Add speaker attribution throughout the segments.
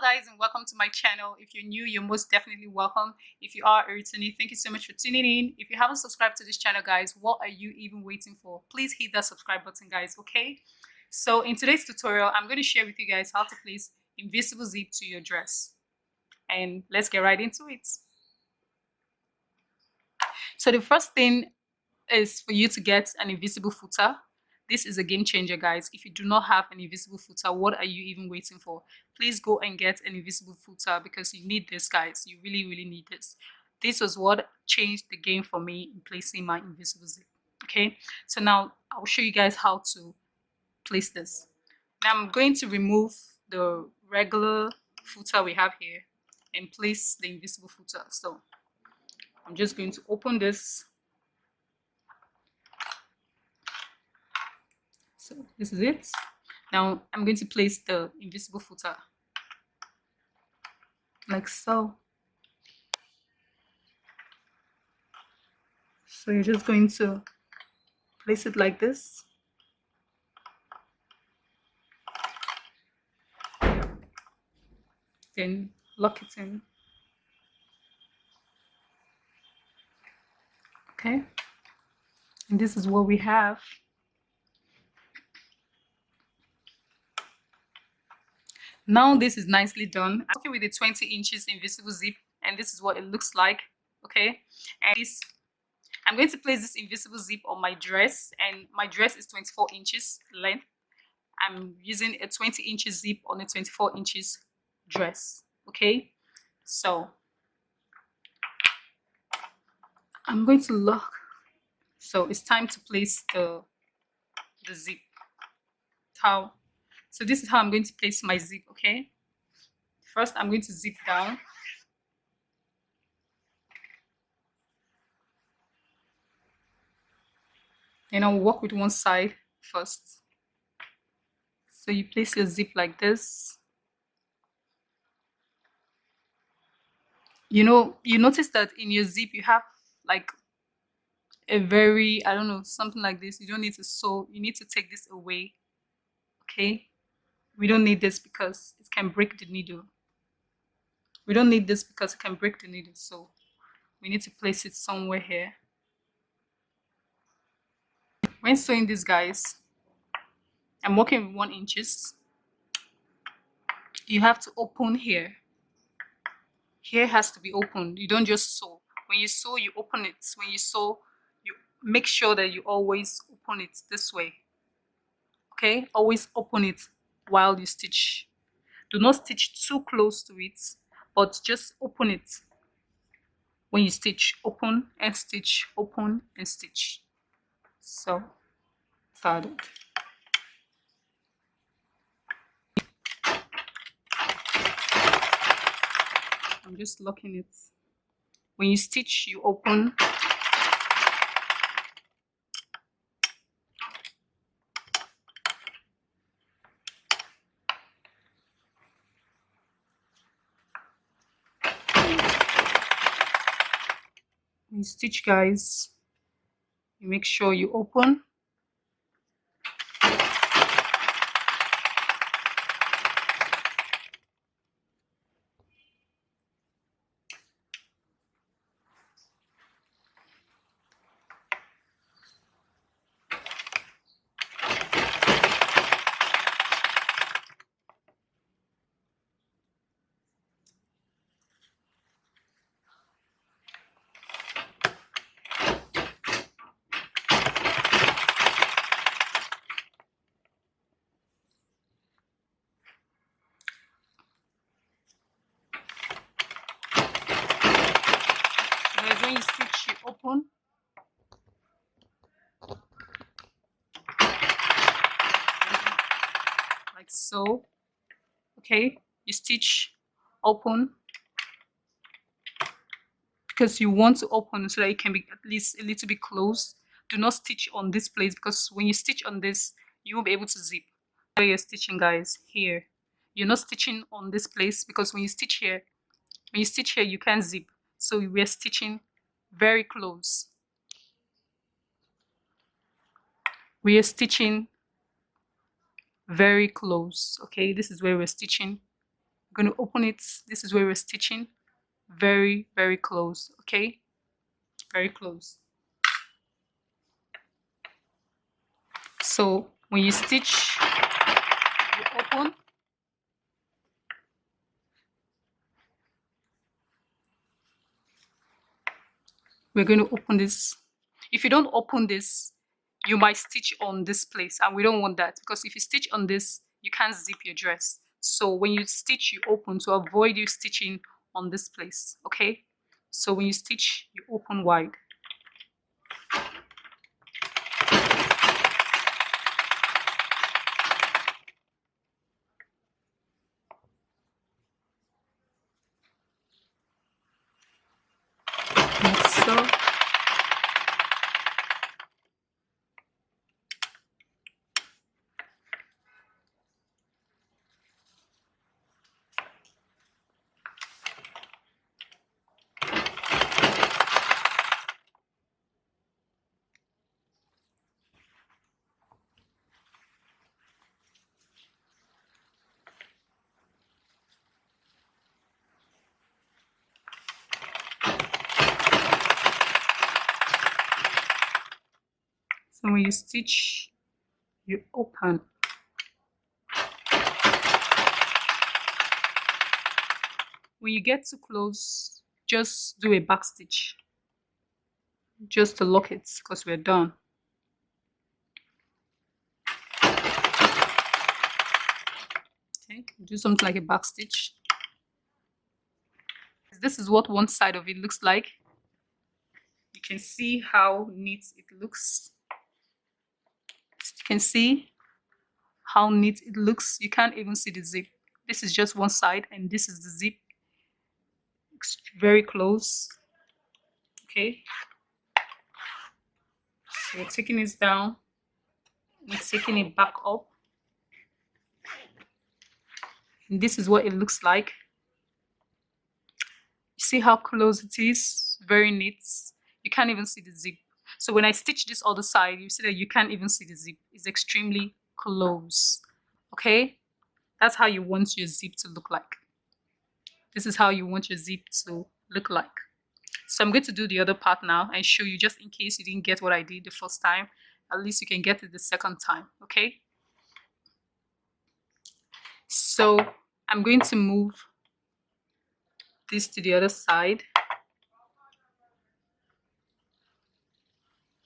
Speaker 1: guys, and welcome to my channel. If you're new, you're most definitely welcome. If you are a returning, thank you so much for tuning in. If you haven't subscribed to this channel, guys, what are you even waiting for? Please hit that subscribe button, guys. Okay, so in today's tutorial, I'm going to share with you guys how to place invisible zip to your dress, and let's get right into it. So the first thing is for you to get an invisible footer. This is a game changer, guys. If you do not have an invisible footer, what are you even waiting for? Please go and get an invisible footer because you need this, guys. You really need this. This was what changed the game for me in placing my invisible zip. Okay, so now I'll show you guys how to place this. Now I'm going to remove the regular footer we have here and place the invisible footer. So I'm just going to open this. So this is it. Now I'm going to place the invisible footer like so. So you're just going to place it like this. Then lock it in. Okay. And this is what we have. Now this is nicely done. I'm working with a 20 inches invisible zip, and this is what it looks like. Okay, and I'm going to place this invisible zip on my dress, and my dress is 24 inches length. I'm using a 20 inches zip on a 24 inches dress. Okay, so I'm going to lock. So it's time to place the zip. How? So this is how I'm going to place my zip. Okay, first I'm going to zip down. And I'll work with one side first. So you place your zip like this. You notice that in your zip you have like a very, I don't know, something like this. You don't need to sew. You need to take this away. Okay, we don't need this because it can break the needle. We don't need this because it can break the needle. So we need to place it somewhere here. When sewing this, guys, I'm working with 1 inches. You have to open here. Here has to be opened. You don't just sew. When you sew, you open it. When you sew, you make sure that you always open it this way. Okay, always open it while you stitch. Do not stitch too close to it, but just open it. When you stitch, open and stitch, open and stitch. So started. I'm just locking it. When you stitch, you open. When you stitch, guys, you make sure you open. When you stitch, you open. Like so. Okay, you stitch, open, because you want to open so that it can be at least a little bit close. Do not stitch on this place because when you stitch on this, you won't be able to zip. Where you're stitching, guys, here. You're not stitching on this place because when you stitch here, you can't zip. So we're stitching very close. We are stitching very close. Okay, this is where we're stitching We're going to open it. This is where we're stitching. Very, very close. Okay, very close. So when you stitch, you open. We're going to open this. If you don't open this, you might stitch on this place, and we don't want that, because if you stitch on this, you can't zip your dress. So when you stitch, you open to avoid you stitching on this place. Okay, so when you stitch, you open wide. Like so. So when you stitch, you open. When you get too close, just do a back stitch, just to lock it, because we're done. Okay, do something like a back stitch. This is what one side of it looks like. You can see how neat it looks. You can see how neat it looks. You can't even see the zip. This is just one side, and this is the zip. It's very close. Okay, so we're taking this down and taking it back up. And this is what it looks like. You see how close it is? Very neat. You can't even see the zip. So when I stitch this other side, you see that you can't even see the zip. It's extremely close. Okay, that's how you want your zip to look like. This is how you want your zip to look like. So I'm going to do the other part now and show you, just in case you didn't get what I did the first time. At least you can get it the second time. Okay, so I'm going to move this to the other side,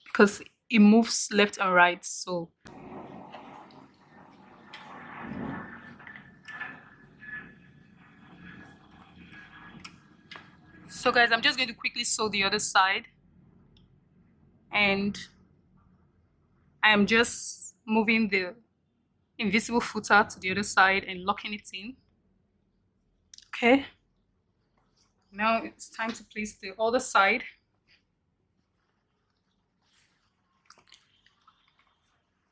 Speaker 1: because it moves left and right. So guys, I'm just going to quickly sew the other side, and I am just moving the invisible footer to the other side and locking it in. Okay, now it's time to place the other side.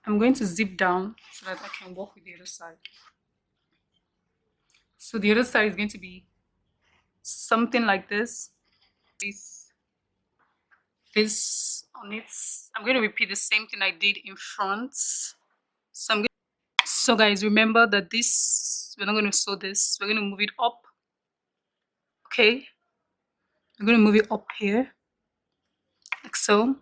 Speaker 1: I'm going to zip down so that I can work with the other side. So the other side is going to be something like this. This on it. I'm going to repeat the same thing I did in front. So guys, remember that this, we're not going to sew this. We're going to move it up. Okay, we're going to move it up here, like so.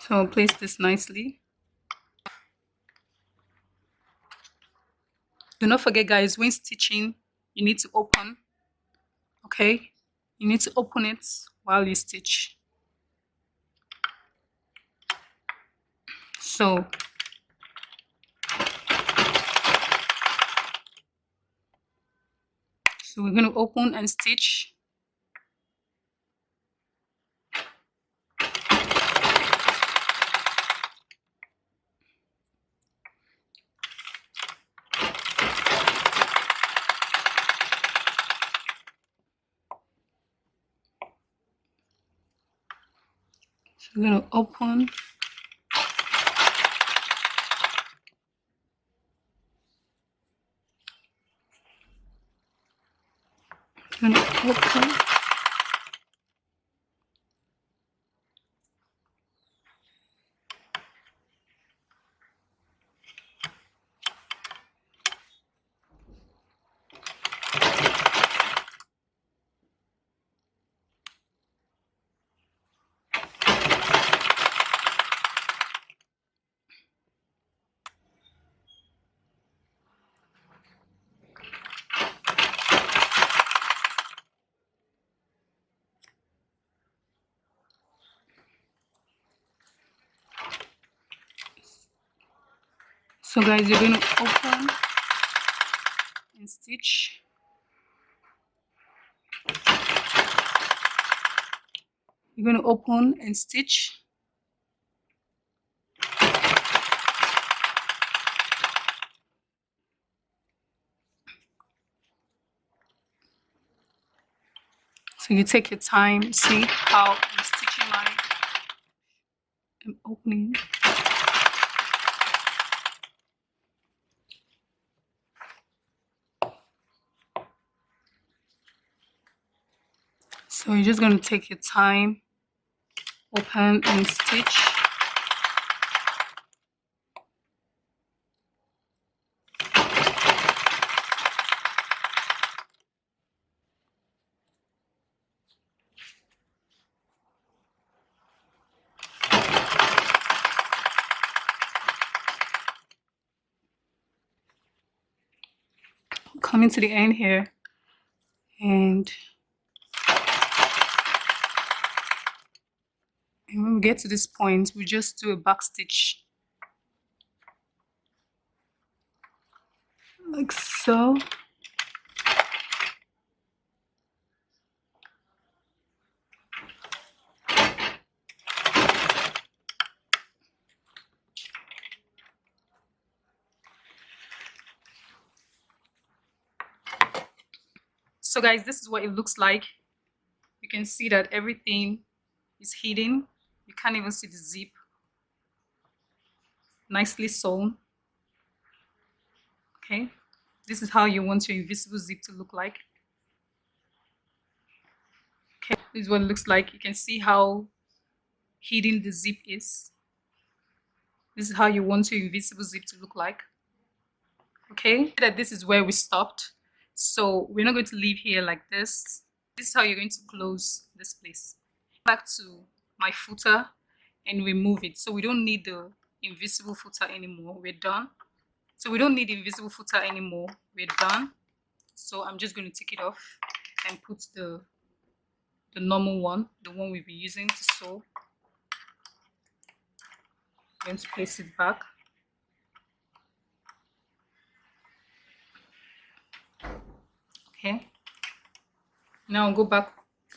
Speaker 1: So I'll place this nicely. Do not forget, guys, when stitching, you need to open. Okay, you need to open it while you stitch. So we're going to open and stitch. So we're going to open. gonna open. So guys, you're going to open and stitch. You're going to open and stitch. So you take your time, see how I'm stitching I'm opening. So you're just going to take your time, open and stitch. Coming to the end here, and when we get to this point, we just do a back stitch like so. So guys, this is what it looks like. You can see that everything is hidden. You can't even see the zip. Nicely sewn. Okay, this is how you want your invisible zip to look like. Okay, this is what it looks like. You can see how hidden the zip is. This is how you want your invisible zip to look like. Okay, that this is where we stopped. So we're not going to leave here like this. This is how you're going to close this place. Back to my footer and remove it. So we don't need the invisible footer anymore. We're done. So we don't need the invisible footer anymore. We're done. So I'm just going to take it off and put the normal one, the one we'll be using to sew. I'm going to place it back. Okay. Now I'll go back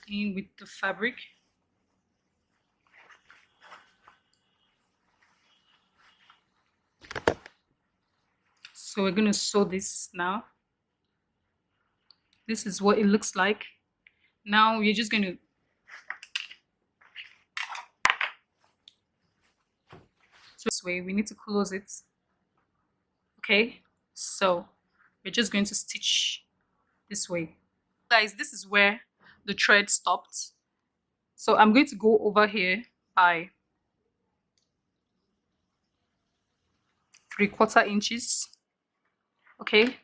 Speaker 1: in with the fabric. So we're going to sew this now. This is what it looks like. Now we're just going to this way. We need to close it. Okay, so we're just going to stitch this way. Guys, this is where the thread stopped. So I'm going to go over here by 3/4 inches. Okay,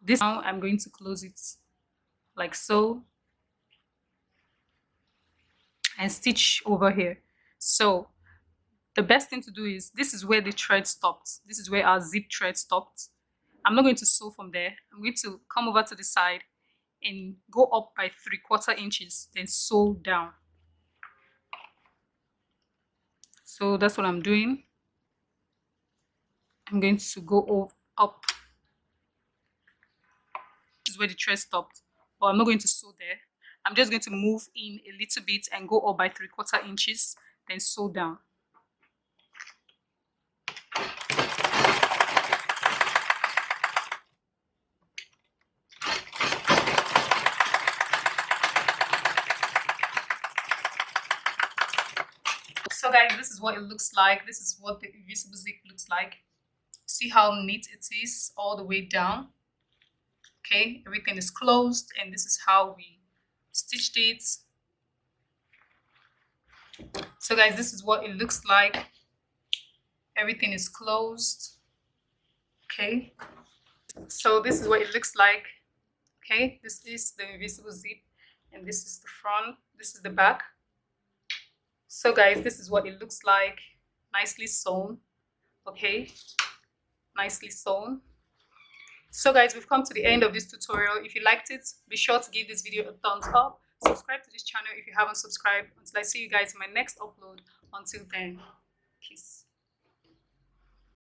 Speaker 1: this now I'm going to close it like so and stitch over here. So the best thing to do is, this is where the thread stopped. This is where our zip thread stopped. I'm not going to sew from there. I'm going to come over to the side and go up by 3/4 inches, then sew down. So that's what I'm doing. I'm going to go up. This is where the thread stopped, but I'm not going to sew there. I'm just going to move in a little bit and go up by 3/4 inches, then sew down. So guys, this is what it looks like. This is what the invisible zip looks like. See how neat it is all the way down. Okay, everything is closed, and this is how we stitched it. So guys, this is what it looks like. Everything is closed. Okay, so this is what it looks like. Okay, this is the invisible zip, and this is the front, this is the back. So guys, this is what it looks like. Nicely sewn. Okay, nicely sewn. So guys, we've come to the end of this tutorial. If you liked it, be sure to give this video a thumbs up. Subscribe to this channel if you haven't subscribed. Until I see you guys in my next upload. Until then, peace.